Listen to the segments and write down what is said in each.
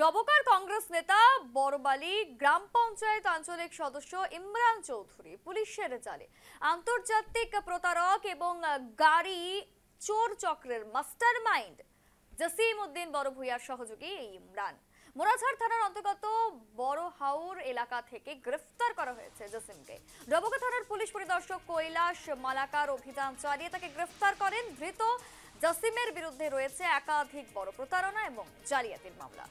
ডবকার কংগ্রেস নেতা বড়বালি গ্রাম পঞ্চায়েত আঞ্চলিক সদস্য ইমরান চৌধুরী পুলিশের জালে আন্তর্জাতিক প্রতারক এবং গাড়ি চোর চক্রের মাস্টারমাইন্ড জসিম উদ্দিন বড়ভূঁইয়ার সহযোগী ইমরান মোরাঝাড় থানার অন্তর্গত বড় হাউর এলাকা থেকে গ্রেফতার করা হয়েছে জসিমকে। ডবকা থানার পুলিশ পরিদর্শক কৈলাস মালাকার অভিযান চালিয়ে তাকে গ্রেফতার করেন। ধৃত জসিমের বিরুদ্ধে রয়েছে একাধিক বড় প্রতারণা এবং জালিয়াতির মামলা।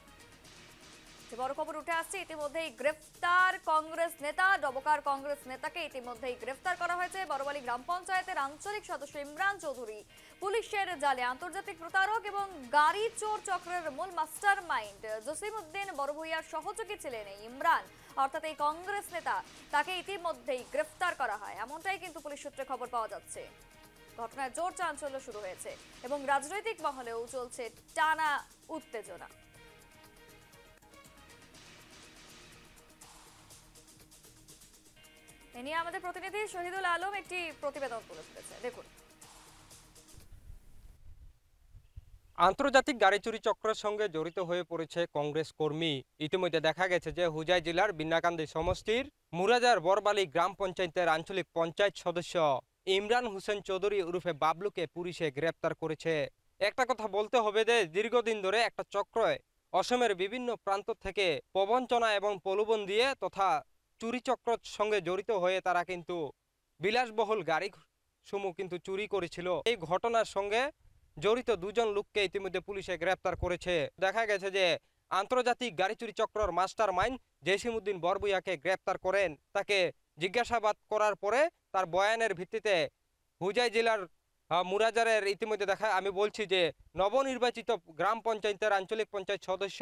বড় খবর উঠে আসছে, ইতিমধ্যেই গ্রেফতার কংগ্রেস নেতা। ডবকার কংগ্রেস নেতাকে ইতিমধ্যেই গ্রেফতার করা হয়েছে। বড়বালি গ্রাম পঞ্চায়েতের আঞ্চলিক সদস্য ইমরান চৌধুরী পুলিশের জালে আন্তর্জাতিক প্রতারক এবং গাড়ি চোর চক্রের মূল মাস্টার মাইন্ড জসিম উদ্দিন বড়ভূঁইয়ার সহযোগী ছিলেন এই ইমরান, অর্থাৎ এই কংগ্রেস নেতা। তাকে ইতিমধ্যেই গ্রেফতার করা হয়, এমনটাই কিন্তু পুলিশ সূত্রে খবর পাওয়া যাচ্ছে। ঘটনায় জোর চাঞ্চল্য শুরু হয়েছে এবং রাজনৈতিক মহলেও চলছে টানা উত্তেজনা। এ নিয়ে আমাদের প্রতিনিধি শহীদুল আলম একটি প্রতিবেদন তুলে ধরেছে, দেখুন। আন্তর্জাতিক গাড়ি চুরি চক্রের সঙ্গে জড়িত হয়ে পড়েছে কংগ্রেস কর্মী। ইতিমধ্যে দেখা গেছে যে হুজাই জেলার বিন্নাকান্দি সমষ্টির মুরাজার বড়বালি গ্রাম পঞ্চায়েতের আঞ্চলিক পঞ্চায়েত সদস্য ইমরান হোসেন চৌধুরী ওরফে বাবলুকে পুলিশে গ্রেপ্তার করেছে। একটা কথা বলতে হবে যে দীর্ঘদিন ধরে একটা চক্র অসমের বিভিন্ন প্রান্ত থেকে প্রবঞ্চনা এবং প্রলোভন দিয়ে তথা চুরি চক্রের সঙ্গে জড়িত হয়ে তারা কিন্তু বিলাসবহুল গাড়ি সমূহ কিন্তু চুরি করেছিল। এই ঘটনার সঙ্গে জড়িত দুজন লোককে ইতিমধ্যে পুলিশে গ্রেপ্তার করেছে। দেখা গেছে যে আন্তর্জাতিক গাড়ি চুরি চক্রের মাস্টার মাইন্ড জসিম উদ্দিন বড়ভূঁইয়াকে গ্রেপ্তার করেন। তাকে জিজ্ঞাসাবাদ করার পরে তার বয়ানের ভিত্তিতে হুজাই জেলার মুরাজারের ইতিমধ্যে আমি বলছি যে নবনির্বাচিত গ্রাম পঞ্চায়েতের আঞ্চলিক পঞ্চায়েত সদস্য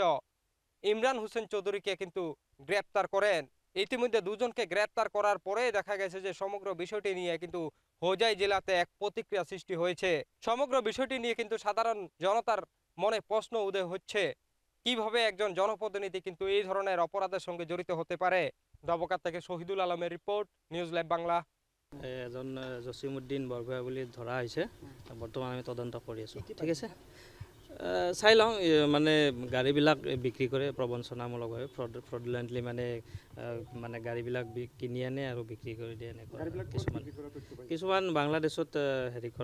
ইমরান হোসেন চৌধুরীকে কিন্তু গ্রেপ্তার করেন। ইতিমধ্যে দুজনকে গ্রেপ্তার করার পরে দেখা গেছে যে সমগ্র বিষয়টি নিয়ে কিন্তু হোজাই জেলাতে এক প্রতিক্রিয়া সৃষ্টি হয়েছে। সমগ্র বিষয়টি নিয়ে কিন্তু সাধারণ জনতার মনে প্রশ্ন উদয় হচ্ছে, কিভাবে একজন জনপ্রতিনিধি কিন্তু এই ধরনের অপরাধের সঙ্গে জড়িত হতে পারে। ডবকা থেকে শহীদুল আলমের রিপোর্ট, নিউজ লাইভ বাংলা। এজন জসিম উদ্দিন বৰভূঁইয়া বুলি ধৰা হৈছে। বৰ্তমান আমি তদন্ত কৰি আছোঁ, ঠিক আছে। চাই লওঁ, মানে গাড়ীবিলাক বিক্ৰী কৰে প্ৰবঞ্চনামূলকভাৱে, ফ্ৰডুলেণ্টলি মানে গাড়ীবিলাক কিনি আনে আৰু বিক্ৰী কৰি দিয়ে এনেকুৱা। কিছুমান বাংলাদেশত হেৰি কৰা